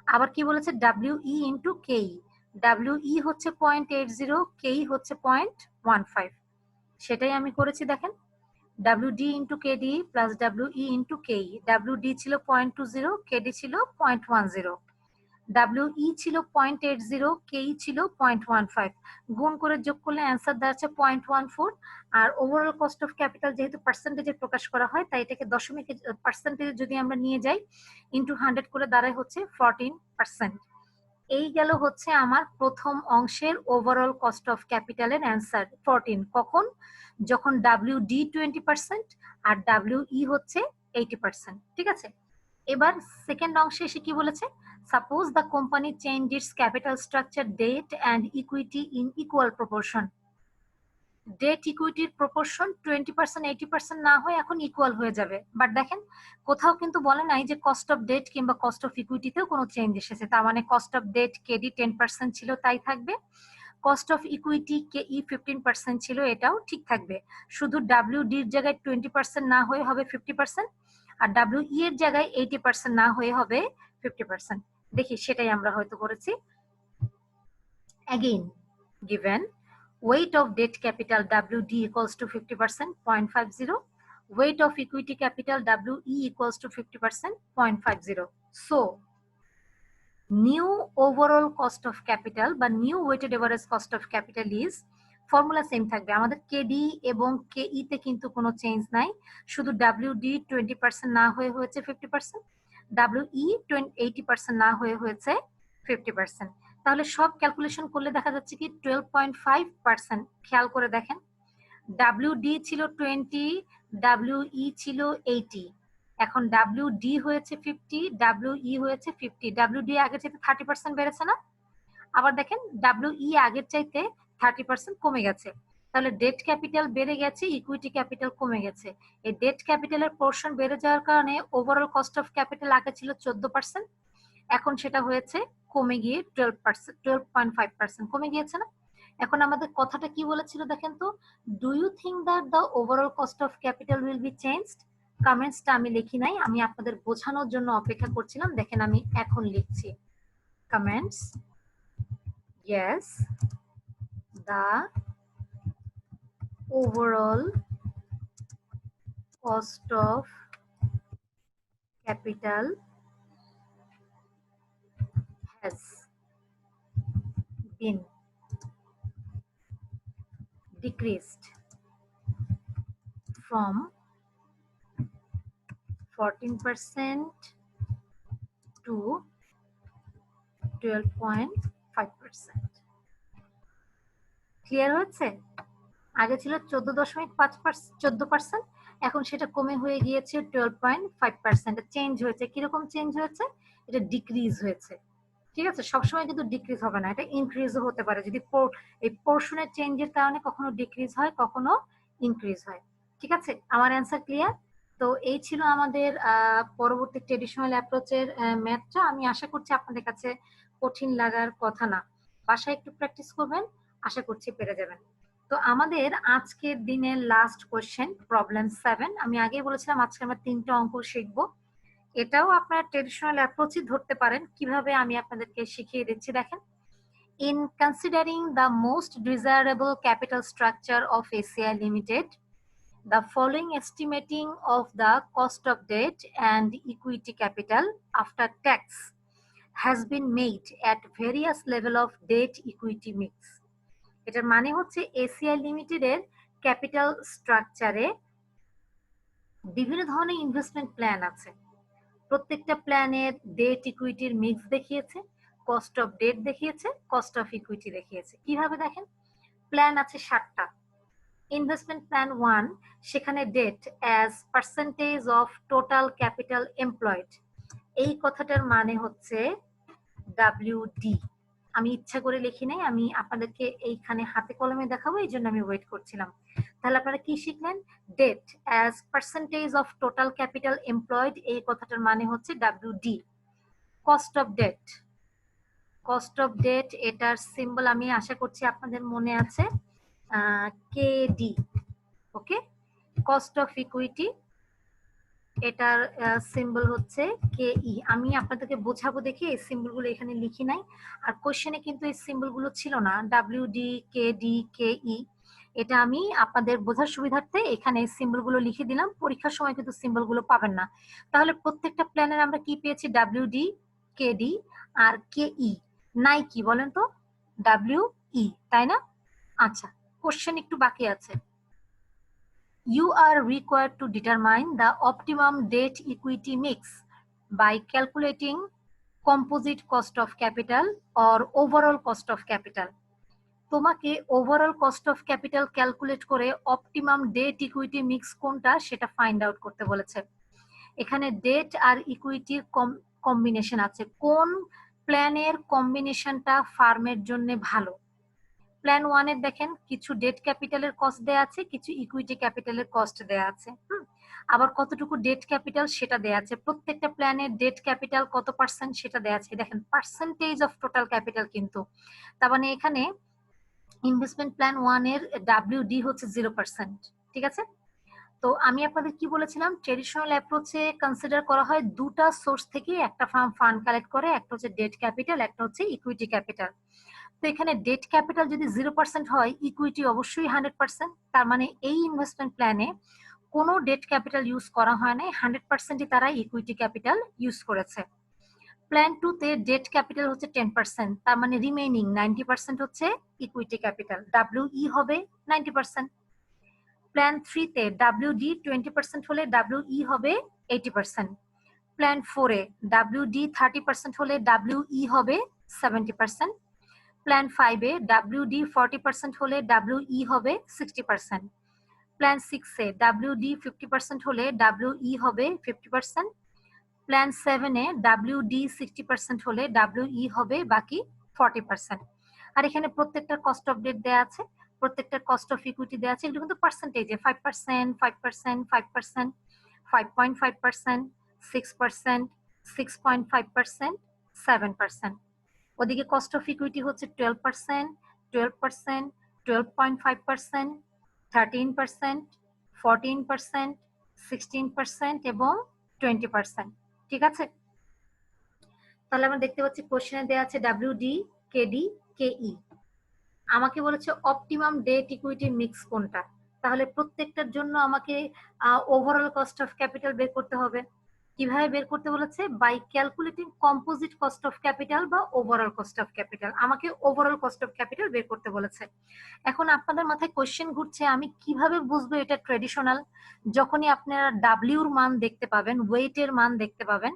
আবার কি বলেছে, WE ইন্টু KE, WE হচ্ছে 0.80, KE হচ্ছে 0.15। সেটাই আমি করেছি দেখেন, WD into KD plus WE into KE। WD ছিল 0.20, KD ছিল 0.10, WE ছিল 0.80, KE ছিল 0.15। গুণ করে যোগ করলে অ্যান্সার দাঁড়াচ্ছে 0.14। আর ওভারঅল কস্ট অফ ক্যাপিটাল যেহেতু পার্সেন্টেজে প্রকাশ করা হয় তাই এটাকে দশমিকে পার্সেন্টেজে যদি আমরা নিয়ে যাই ইন্টু 100 করে দাঁড়ায় হচ্ছে 14%। এই গেল হচ্ছে আমার প্রথম অংশের ওভারঅল কস্ট অফ ক্যাপিটালের অ্যান্সার 14। কখন? যখন WD 20% আর WE হচ্ছে 80%। ঠিক আছে, এবার সেকেন্ড অংশে এসে কি বলেছে, suppose the company change its capital structure, debt and equity in equal proportion. Debt ইকুইটির প্রপোর্শন 20% 80% না হয়ে এখন ইকুয়াল হয়ে যাবে। বাট দেখেন কোথাও কিন্তু বলে নাই যে কস্ট অফ ডেট কিংবা কস্ট অফ ইকুইটিতেও কোনো চেঞ্জ এসেছে। তার মানে কস্ট অফ ডেট কেডি 10% ছিল, তাই থাকবে। কস্ট অফ ইকুইটি কেই 15% ছিল, এটাও ঠিক থাকবে। শুধু WD এর জায়গায় 20% না হয়ে হবে 50%, আর WE এর জায়গায় 80% না হয়ে হবে 50%। দেখি সেটাই আমরা হয়তো করেছি। Again, given weight of debt capital WD equals to 50%, 0.50. Weight of equity capital WE equals to 50%, 0.50. So, new overall cost of capital বা new weighted average cost of capital is, formula same থাকবে আমাদের কেডি এবং কেই তে কিন্তু কোনো চেঞ্জ নাই, শুধু WD 20% না হয়ে হয়েছে 50%, WE 80% না হয়ে হয়েছে 50%। তাহলে সব ক্যালকুলেশন করলে দেখা যাচ্ছে কি 12.5%। খেয়াল করে দেখেন, WD ছিল 20, WE ছিল 80, এখন WD হয়েছে 50, WE হয়েছে 50। WD আগের চাইতে 30% বেড়েছে না? আবার দেখেন WE আগের চাইতে 30% কমে গেছে। তাহলে ডেট ক্যাপিটাল বেড়ে গেছে, ইকুইটি ক্যাপিটাল কমে গেছে। এই ডেট ক্যাপিটালের পোর্শন বেড়ে যাওয়ার কারণে ওভারঅল কস্ট অফ ক্যাপিটাল আগে ছিল 14%, এখন সেটা হয়েছে কমে গিয়ে 12%, 12.5% কমে গিয়েছে না? এখন আমাদের কথাটা কি বলেছিল দেখেন তো, do you think that the overall cost of capital will be changed? কমেন্টসটা আমি লিখি নাই, আমি আপনাদের বোঝানোর জন্য অপেক্ষা করছিলাম। দেখেন আমি এখন লিখছি comments. Yes, the overall cost of capital has been decreased from 14% to 12.5%। Clear হচ্ছে? আগে ছিল 14.5%, এখন সেটা কমে হয়ে গিয়েছে 12.5%। চেঞ্জ হয়েছে, কিরকম চেঞ্জ হয়েছে? এটা ডিক্রিজ হয়েছে। ঠিক আছে, সবসময় কিন্তু ডিক্রিজ হবে না, এটা ইনক্রিজও হতে পারে। যদি এই পোর্শনের চেঞ্জের কারণে কখনো ডিক্রিজ হয়, কখনো ইনক্রিজ হয়। ঠিক আছে, আমার অ্যান্সার ক্লিয়ার? তো এই ছিল আমাদের পরবর্তী ট্রেডিশনাল অ্যাপ্রোচের ম্যাথটা। আমি আশা করছি আপনাদের কাছে কঠিন লাগার কথা না। বাসায় একটু প্র্যাকটিস করবেন, আশা করছি পেরে যাবেন। তো আমাদের আজকের দিনের লাস্ট কোয়েশ্চেন, প্রবলেম 7। আমি আগেই বলেছিলাম আজকে আমরা 3টা অঙ্ক শিখবো। এটাও আপনারা ট্রেডিশনাল অ্যাপ্রোচই ধরতে পারেন। কিভাবে আমি আপনাদেরকে শিখিয়ে দিচ্ছি দেখেন। In considering the most desirable capital structure of ACI Limited, the following estimating of the cost of debt and equity capital after tax has been made at various level of debt equity mix. এটার মানে হচ্ছে এসিআই লিমিটেডের ক্যাপিটাল স্ট্রাকচারে বিভিন্ন ধরনের ইনভেস্টমেন্ট প্ল্যান আছে। প্রত্যেকটা প্ল্যানের ডেট ইকুইটির মিক্স দেখিয়েছে, কস্ট অফ ডেট দেখিয়েছে, কস্ট অফ ইকুইটি দেখিয়েছে। কিভাবে দেখেন, প্ল্যান আছে 7টা। ইনভেস্টমেন্ট প্ল্যান 1, সেখানে debt as percentage of total capital employed, এই কথাটার মানে হচ্ছে WD। আমি ইচ্ছা করে লিখি নাই, আমি আপনাদেরকে এইখানে হাতে কলমে দেখাবো, এই জন্য আমি ওয়েট করছিলাম। তাহলে আপনারা কি শিখলেন? Debt as percentage of total capital employed, এই কথাটার মানে হচ্ছে WD। Cost of debt, cost of debt এটার সিম্বল আমি আশা করছি আপনাদের মনে আছে, KD. Okay, cost of equity এটার সিম্বল হচ্ছে কেই। আমি আপনাদেরকে বোঝাবো দেখে এই সিম্বলগুলো এখানে লিখি নাই, আর কোশ্চেনে কিন্তু এই সিম্বলগুলো ছিল না, WD, কেডি, কেই। এটা আমি আপনাদের বোঝার সুবিধার্থে এখানে এই সিম্বলগুলো লিখে দিলাম, পরীক্ষার সময় কিন্তু সিম্বলগুলো পাবেন না। তাহলে প্রত্যেকটা প্ল্যানের আমরা কি পেয়েছি? WD, কেডি আর কেই। নাই কি বলেন তো? WE, তাই না? আচ্ছা, কোশ্চেন একটু বাকি আছে। You are required to determine the optimum debt equity mix by calculating composite cost of capital or overall cost of capital. তোমাকে overall cost of capital calculate করে অপটিমাম ডেট ইকুইটি মিক্স কোনটা সেটা ফাইন্ড আউট করতে বলেছে। এখানে ডেট আর ইকুইটির কম্বিনেশন আছে, কোন প্ল্যানের কম্বিনেশনটা ফার্মের জন্য ভালো। প্ল্যান ওয়ানের দেখেন কিছু ডেট ক্যাপিটালের কস্ট দেয়া আছে, কিছু ইকুইটি ক্যাপিটালের কস্ট দেয়া আছে, আবার কতটুকু ডেট ক্যাপিটাল সেটা দেয়া আছে। প্রত্যেকটা প্ল্যানের ডেট ক্যাপিটাল কত পার্সেন্ট সেটা দেয়া আছে, দেখেন পার্সেন্টেজ অফ টোটাল ক্যাপিটাল কিন্তু। তার মানে এখানে ইনভেস্টমেন্ট প্ল্যান ওয়ানের WD হচ্ছে 0%, ঠিক আছে। তো আমি আপনাদের কি বলেছিলাম, ট্রেডিশনাল অ্যাপ্রোচে কনসিডার করা হয় দুটা সোর্স থেকে একটা ফার্ম ফান্ড কালেক্ট করে, একটা হচ্ছে ডেট ক্যাপিটাল, একটা হচ্ছে ইকুইটি ক্যাপিটাল। তো এখানে ডেট ক্যাপিটাল যদি 0% হয়, ইকুইটি অবশ্যই 100%। তার মানে এই ইনভেস্টমেন্ট প্ল্যানে কোনো ডেট ক্যাপিটাল ইউজ করা হয় নাই, 100%ই তারা ইকুইটি ক্যাপিটাল ইউজ করেছে। প্ল্যান 2 তে ডেট ক্যাপিটাল হচ্ছে 10%, তার মানে রিমেইনিং 90% হচ্ছে ইকুইটি ক্যাপিটাল, WE হবে 90%। প্ল্যান 3 তে WD 20% হলে WE হবে 80%। প্ল্যান 4 এ WD 30% হলে WE হবে 70%। প্ল্যান 5 এ WD 40% হলে WE হবে 60%। প্ল্যান 6 এ WD 50% হলে WE হবে 50%। প্ল্যান 7 এ WD 60% হলে WE হবে বাকি 40%। আর এখানে প্রত্যেকটা কস্ট অফ ডেট দেয়া আছে, প্রত্যেকটা কস্ট অফ ইকুইটি দেয়া আছে, এগুলো কিন্তু পার্সেন্টেজে 5%, 5%, 5%, 5.5%, 6%, 6.5%, 7%। ওদিকে কস্ট অফ ইকুইটি হচ্ছে 12%, 12%, 12.5%, 13%, 14%, 16% এবং 20%, ঠিক আছে। তাহলে আমরা দেখতে পাচ্ছি কোশ্চেনে দেওয়া আছে WD, KD, KE। আমাকে বলেছে অপটিমাম ডেট ইকুইটি মিক্স কোনটা, তাহলে প্রত্যেকটার জন্য আমাকে ওভারঅল কস্ট অফ ক্যাপিটাল বের করতে হবে। কিভাবে বের করতে বলেছে, by calculating composite cost of capital বা ওভারঅল কস্ট অফ ক্যাপিটাল। আমাকে ওভারঅল কস্ট অফ ক্যাপিটাল বের করতে বলেছে। এখন আপনাদের মাথায় কোশ্চেন ঘুরছে, আমি কিভাবে বুঝবো এটা ট্রেডিশনাল। যখনই আপনারা ডাব্লিউর মান দেখতে পাবেন, ওয়েটের মান দেখতে পাবেন,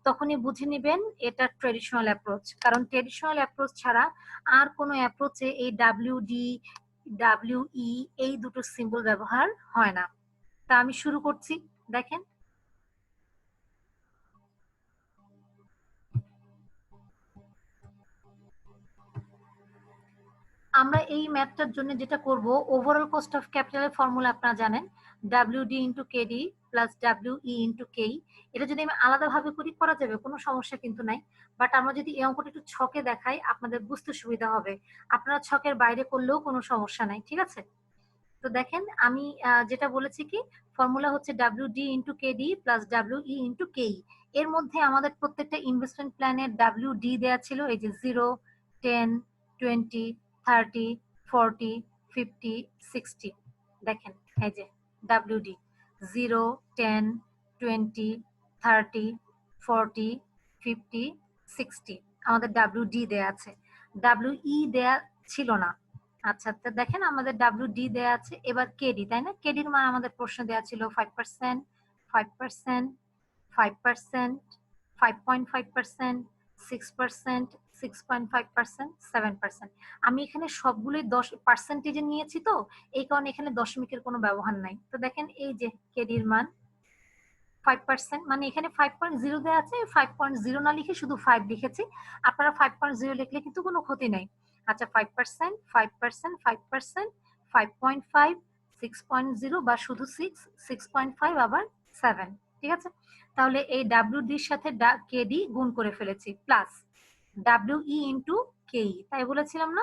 তখনই বুঝে নেবেন এটা ট্রেডিশনাল অ্যাপ্রোচ। কারণ ট্রেডিশনাল অ্যাপ্রোচ ছাড়া আর কোনো অ্যাপ্রোচে এই WD, WE এই দুটো সিম্বল ব্যবহার হয় না। তা আমি শুরু করছি, দেখেন। আমরা এই ম্যাথটার জন্য যেটা করব, ওভারঅল কস্ট অফ ক্যাপিটালের ফর্মুলা আপনারা জানেন, WD into KD plus WE into KE। এটা যদি আমি আলাদাভাবে করি করা যাবে, কোনো সমস্যা কিন্তু নাই। বাট আমরা যদি এই অঙ্কটা একটু ছকে দেখাই আপনাদের বুঝতে সুবিধা হবে, আপনারা ছকের বাইরে করলেও কোনো সমস্যা নাই, ঠিক আছে। তো দেখেন আমি যেটা বলেছি কি, ফর্মুলা হচ্ছে WD into KD plus WE into KE। এর মধ্যে আমাদের প্রত্যেকটা ইনভেস্টমেন্ট প্ল্যানের WD দেয়া ছিল, এই যে 0, 10, 20, 30, 40, 50, 60। দেখেন এই যে WD 0, 10, 20, 30, 40, 50, 60 আমাদের WD দেয়া আছে, WE দেয়া ছিল না। আচ্ছা, তো দেখেন আমাদের WD দেয়া আছে। এবার KD, তাই না? KDর মান আমাদের প্রশ্ন দেয়া ছিল 5%, 5%, 5%, 5.5%, 6%, 6.5%, 7%। আমি এখানে সবগুলোই 10% নিয়েছি, তো এই কারণে এখানে দশমিকের কোনো ব্যবহার নাই। তো দেখেন এই যে KDর মান 5%, মানে এখানে 5.0 দেওয়া আছে, 5.0 না লিখে শুধু 5 লিখেছি। আপনারা 5.0 লিখলে কিন্তু কোনো ক্ষতি নাই। আচ্ছা, 5%, 5%, 5%, 5.5, 6.0 বা শুধু 6, 6.5 আবার 7, ঠিক আছে। তাহলে এই WD এর সাথে KD গুণ করে ফেলেছি, প্লাস WE ইন্টু KE, তাই বলেছিলাম না?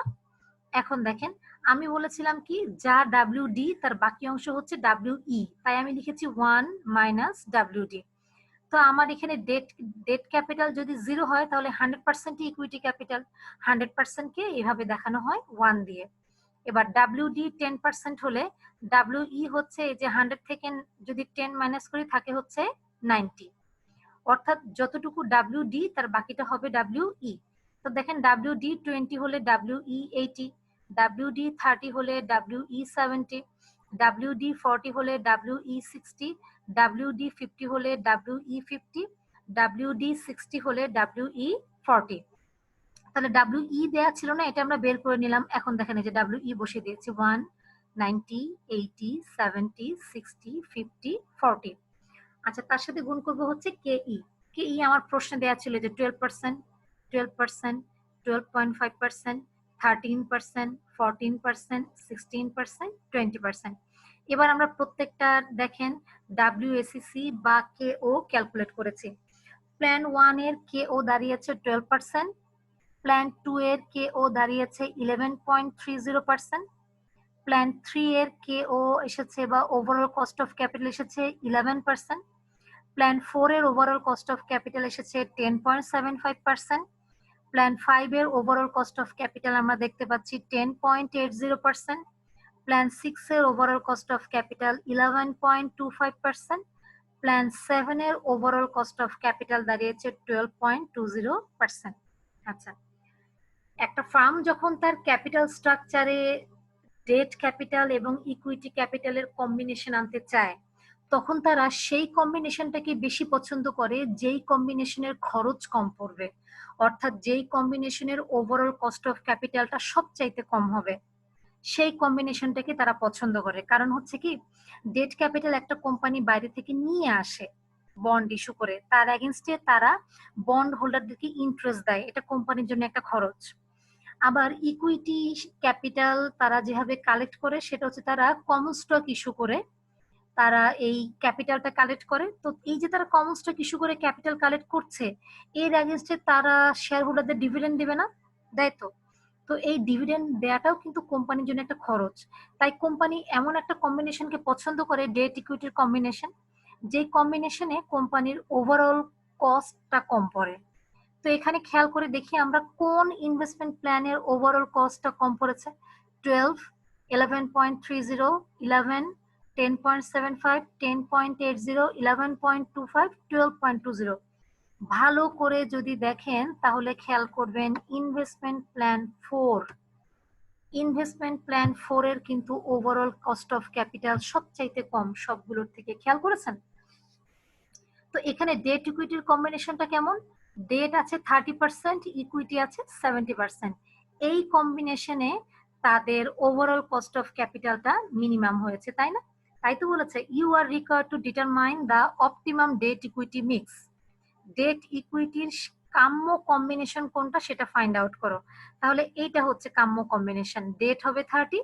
এখন দেখেন আমি বলেছিলাম কি, যা WD তার বাকি অংশ হচ্ছে WE, তাই আমি লিখেছি 1 মাইনাস WD। তো আমার এখানে ডেট ক্যাপিটাল যদি 0 হয় তাহলে 100% ইকুইটি ক্যাপিটাল, 100% কে এভাবে দেখানো হয় 1 দিয়ে। এবার WD 10% হলে WE হচ্ছে এই যে 100 থেকে যদি 10 মাইনাস করি থাকে হচ্ছে 90, অর্থাৎ যতটুকু WD তার বাকিটা হবে WE। তো দেখেন WD 20 হলে WE 80, WD 30 হলে WE 70, WD 40 হলে WE 60, WD 50 হলে WE 50, WD 60 হলে WE 40। তাহলে WE দেয়া ছিল না, এটা আমরা বের করে নিলাম। এখন দেখেন এই যে WE বসিয়ে দিয়েছি 1, 90, 80, 70, 60, 50, 40। আচ্ছা, তার সাথে গুণ করব হচ্ছে KE। KE আমার প্রশ্নে দেয়া ছিল যে 12%, 12%, 12.5%, 13%, 14%, 16%, 20%। এবার আমরা প্রত্যেকটা দেখেন WACC বা KO ক্যালকুলেট করেছি। প্ল্যান 1 এর KO দাঁড়িয়েছে 12%, প্ল্যান 2 এর KO দাঁড়িয়েছে 11.30%, প্ল্যান 3 এর KO এসেছে বা ওভারঅল কস্ট অফ ক্যাপিটাল এসেছে 11%, প্ল্যান 4 এর ওভারঅল কস্ট অফ ক্যাপিটাল এসেছে 10.75%, প্ল্যান 5 এর ওভারঅল কস্ট অফ ক্যাপিটাল আমরা দেখতে পাচ্ছি 10.80%, প্ল্যান 6 এর overall cost of capital 11.25%, plan 7 এর ওভারঅল কস্ট অফ ক্যাপিটাল দাঁড়িয়েছে 12.20%। আচ্ছা, একটা ফার্ম যখন তার ক্যাপিটাল স্ট্রাকচারে ডেট ক্যাপিটাল এবং ইকুইটি ক্যাপিটালের কম্বিনেশন আনতে চায়, তখন তারা সেই কম্বিনেশনটাকে বেশি পছন্দ করে যেই কম্বিনেশনের খরচ কম পড়বে, অর্থাৎ যেই কম্বিনেশনের ওভারঅল কস্ট অফ ক্যাপিটালটা সবচাইতে কম হবে, সেই কম্বিনেশনটাকে তারা পছন্দ করে। কারণ হচ্ছে কি, ডেট ক্যাপিটাল একটা কোম্পানি বাইরে থেকে নিয়ে আসে বন্ড ইস্যু করে, তার এগেনস্টে তারা বন্ড হোল্ডারদেরকে ইন্টারেস্ট দেয়, এটা কোম্পানির জন্য একটা খরচ। আবার ইকুইটি ক্যাপিটাল তারা যেভাবে কালেক্ট করে সেটা হচ্ছে তারা কমন স্টক ইস্যু করে তারা এই ক্যাপিটালটা কালেক্ট করে। তো এই যে তারা কমন স্টক ইস্যু করে ক্যাপিটাল কালেক্ট করছে, এর এগেনস্টে তারা শেয়ার হোল্ডারদের ডিভিডেন্ড দিবে না? দেয় তো। তো এই ডিভিডেন্ড দেওয়াটাও কিন্তু কোম্পানির জন্য একটা খরচ। তাই কোম্পানি এমন একটা কম্বিনেশনকে পছন্দ করে, ডেট ইকুইটির কম্বিনেশন, যে কম্বিনেশনে কোম্পানির ওভারঅল কস্টটা কম পড়ে। তো এখানে খেয়াল করে দেখি আমরা কোন ইনভেস্টমেন্ট প্ল্যানের ওভারঅল কস্টটা কম পড়েছে। 12, 11.30, 11, 10.75, 10.80, 11.25, 12.20। ভালো করে যদি দেখেন তাহলে খেয়াল করবেন ইনভেস্টমেন্ট প্ল্যান 4, ইনভেস্টমেন্ট প্ল্যান 4 এর কিন্তু ওভারঅল কস্ট অফ ক্যাপিটাল সবচাইতে কম সবগুলোর থেকে। খেয়াল করেছেন? তো এখানে ডেট ইকুইটির কম্বিনেশনটা কেমন? ডেট আছে 30%, ইকুইটি আছে 70%। এই কম্বিনেশনে তাদের ওভারঅল কস্ট অফ ক্যাপিটালটা মিনিমাম হয়েছে, তাই না? তাই তো বলেছে you are required to determine the optimum debt equity mix. Debt ইকুইটির কাম্য কম্বিনেশন কোনটা সেটা ফাইন্ড আউট করো। তাহলে এইটা হচ্ছে কাম্য কম্বিনেশন, ডেট হবে 30,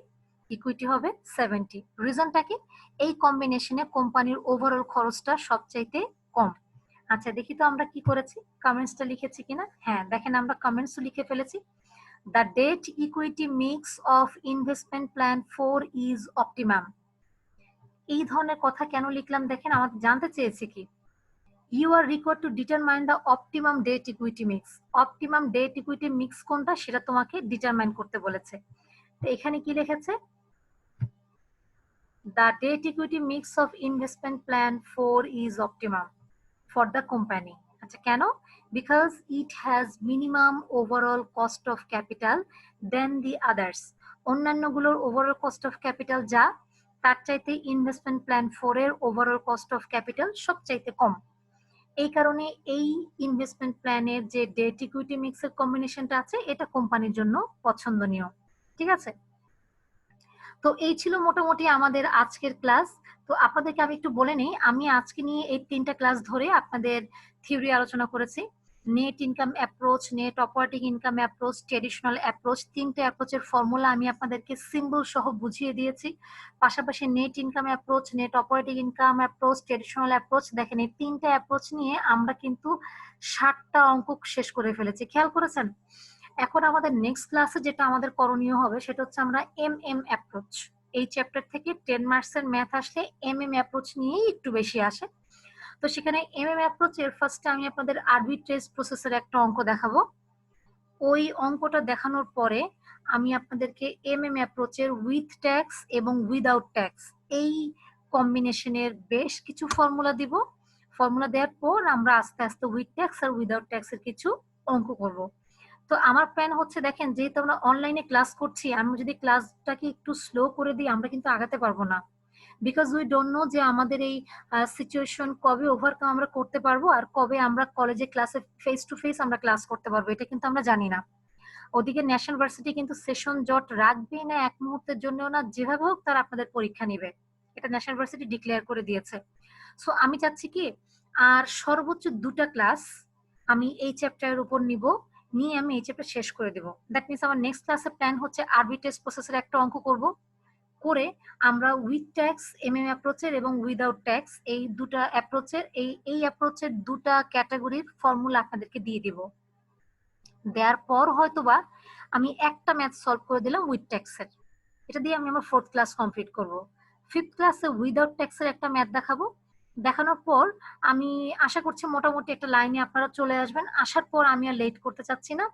ইকুইটি হবে 70। রিজনটা কি? এই কম্বিনেশনে কোম্পানির ওভারঅল খরচটা সবচাইতে কম। আচ্ছা, দেখি তো আমরা কি করেছি, কমেন্টসটা লিখেছি কিনা। হ্যাঁ, দেখেন আমরা কমেন্টসও লিখে ফেলেছি। The debt equity mix of investment plan 4 is optimum. এই ধরনের কথা কেন লিখলাম দেখেন, আমাদের জানতে চেয়েছি কি, you are required to determine the optimum debt equity mix. Optimum debt equity mix কোনটা সেটা তোমাকে ডিটারমাইন করতে বলেছে। তো এখানে কি লিখেছে, the debt equity mix of investment plan 4 is optimum for the company. আচ্ছা, কেন? Because it has minimum overall cost of capital then the others. অন্যান্যগুলোর ওভারঅল কস্ট অফ ক্যাপিটাল যা, তার চাইতে ইনভেস্টমেন্ট প্ল্যান 4 এর ওভারঅল কস্ট অফ ক্যাপিটাল সবচাইতে কম। এই কারণে এই ইনভেস্টমেন্ট প্ল্যানের যে ডেট ইকুইটি মিক্সের কম্বিনেশনটা আছে এটা কোম্পানির জন্য পছন্দনীয়। ঠিক আছে? তো এই ছিল মোটামুটি আমাদের আজকের ক্লাস। তো আপনাদেরকে আমি একটু বলে নিই, আমি আজকে নিয়ে এই 3টা ক্লাস ধরে আপনাদের থিওরি আলোচনা করেছি। Net income approach, net operating income approach, traditional approach, 3টে অ্যাপ্রোচের ফর্মুলা আমি আপনাদেরকে সিম্বল সহ বুঝিয়ে দিয়েছি। পাশাপাশি net income approach, net operating income approach, traditional approach, দেখেন এই 3টে অ্যাপ্রোচ নিয়ে আমরা কিন্তু 60টা অঙ্ক শেষ করে ফেলেছি। খেয়াল করেছেন? এখন আমাদের নেক্সট ক্লাসে যেটা আমাদের করণীয় হবে সেটা হচ্ছে আমরা অ্যাপ্রোচ, এই চ্যাপ্টার থেকে 10 মার্কসের ম্যাথ আসলে অ্যাপ্রোচ নিয়েই একটু বেশি আসে। তো সেখানে অ্যাপ্রোচ এর ফার্স্টে আমি আপনাদের আরবিট্রেজ প্রসেসের একটা অঙ্ক দেখাবো। ওই অঙ্কটা দেখানোর পরে আমি আপনাদেরকে অ্যাপ্রোচের উইথ ট্যাক্স এবং উইদাউট ট্যাক্স এই কম্বিনেশনের বেশ কিছু ফর্মুলা দিব। ফর্মুলা দেওয়ার পর আমরা আস্তে আস্তে উইথ ট্যাক্স আর উইদাউট ট্যাক্সের কিছু অঙ্ক করব। তো আমার প্ল্যান হচ্ছে, দেখেন যেহেতু আমরা অনলাইনে ক্লাস করছি, আমি যদি ক্লাসটাকে একটু স্লো করে দিই আমরা কিন্তু আগাতে পারবো না। বিকজ উই ডোন্ট নো যে আমাদের এই সিচুয়েশন কবে ওভারকাম আমরা করতে পারবো আর কবে আমরা কলেজে ক্লাসে ফেস টু ফেস আমরা ক্লাস করতে পারবো, এটা কিন্তু আমরা জানি না। ওদিকে ন্যাশনাল ভার্সিটি কিন্তু সেশন জট রাখবেই না এক মুহূর্তের জন্য না, যেভাবে হোক তারা আপনাদের পরীক্ষা নিবে, এটা ন্যাশনাল ভার্সিটি ডিক্লেয়ার করে দিয়েছে। সো আমি চাচ্ছি কি, আর সর্বোচ্চ 2টা ক্লাস আমি এই চ্যাপ্টারের উপর নিব, নিয়ে আমি এই চ্যাপ্টার শেষ করে দেব। দ্যাট মিনস আমার নেক্সট ক্লাসে প্ল্যান হচ্ছে আরবি টেস্ট প্রসেসের একটা অঙ্ক করব, করে আমরা উইথ ট্যাক্স এমএম অ্যাপ্রোচের এবং উইদাউট ট্যাক্স এই দুটা অ্যাপ্রোচের এই অ্যাপ্রোচের দুটা ক্যাটাগরির ফর্মুলা আপনাদেরকে দিয়ে দিব। দেওয়ার পর হয়তোবা আমি একটা ম্যাথ সলভ করে দিলাম উইথ ট্যাক্সের, এটা দিয়ে আমি আমার 4th ক্লাস কমপ্লিট করব। 5th ক্লাসে উইদাউট ট্যাক্সের একটা ম্যাথ দেখাবো, দেখানোর পর আমি আশা করছি মোটামুটি একটা লাইনে আপনারা চলে আসবেন। আসার পর আমি আর লেট করতে চাচ্ছি না।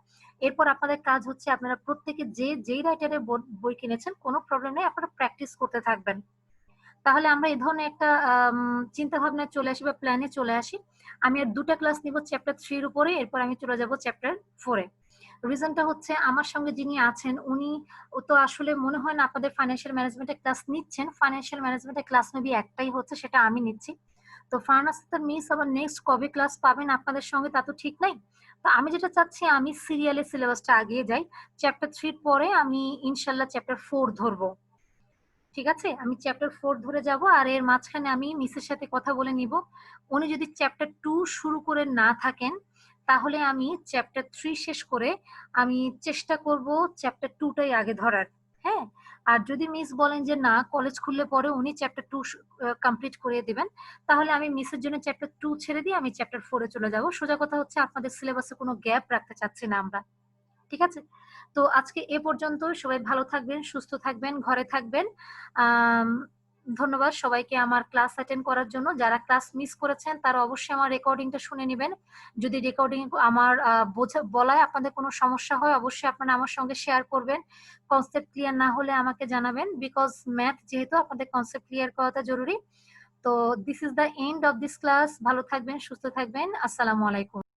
এরপর আপনাদের কাজ হচ্ছে আপনারা প্রত্যেকে যেই রাইটারের বই কিনেছেন কোনো প্রবলেম নেই, আপনারা প্র্যাকটিস করতে থাকবেন। তাহলে আমরা এই ধরনের একটা চিন্তা ভাবনায় চলে আসি বা প্ল্যানে চলে আসি। আমি আর 2টা ক্লাস নিব চ্যাপ্টার 3 এর উপরে, এরপর আমি চলে যাব চ্যাপ্টার 4 এ। রিজনটা হচ্ছে আমার সঙ্গে যিনি আছেন উনি তো আসলে মনে হয় না আপনাদের ফাইন্যান্সিয়াল ম্যানেজমেন্টের ক্লাস নিচ্ছেন। ফাইন্যান্সিয়াল ম্যানেজমেন্টের ক্লাস মেবি একটাই হচ্ছে, সেটা আমি নিচ্ছি। তো ফার্নাস মিস আবার নেক্সট কবে ক্লাস পাবেন আপনাদের সঙ্গে তা তো ঠিক নাই। তো আমি যেটা চাচ্ছি আমি সিরিয়ালে সিলেবাসটা আগিয়ে যাই, চ্যাপ্টার 3 পরে আমি ইনশাল্লাহ চ্যাপ্টার 4 ধরবো। ঠিক আছে, আমি চ্যাপ্টার 4 ধরে যাব, আর এর মাঝখানে আমি মিসের সাথে কথা বলে নিব। উনি যদি চ্যাপ্টার 2 শুরু করে না থাকেন তাহলে আমি চ্যাপ্টার 3 শেষ করে আমি চেষ্টা করব চ্যাপ্টার 2টাই আগে ধরার। হ্যাঁ, আর যদি মিস বলেন যে না কলেজ খুললে পরে উনি চ্যাপ্টার 2 কমপ্লিট করে দিবেন, তাহলে আমি মিসের জন্য চ্যাপ্টার 2 ছেড়ে দিয়ে আমি চ্যাপ্টার 4 এ চলে যাব। সোজা কথা হচ্ছে আপনাদের সিলেবাসে কোনো গ্যাপ রাখতে চাচ্ছি না আমরা। ঠিক আছে, তো আজকে এ পর্যন্ত। সবাই ভালো থাকবেন, সুস্থ থাকবেন, ঘরে থাকবেন। ধন্যবাদ সবাইকে আমার ক্লাস অ্যাটেন্ড করার জন্য। যারা ক্লাস মিস করেছেন তারা অবশ্যই আমার রেকর্ডিংটা শুনে নেবেন। যদি রেকর্ডিং আমার বলায় আপনাদের কোনো সমস্যা হয় অবশ্যই আপনারা আমার সঙ্গে শেয়ার করবেন। কনসেপ্ট ক্লিয়ার না হলে আমাকে জানাবেন, বিকজ ম্যাথ যেহেতু আপনাদের কনসেপ্ট ক্লিয়ার করাটা জরুরি। তো this is the end of this class. ভালো থাকবেন, সুস্থ থাকবেন। আসসালামু আলাইকুম।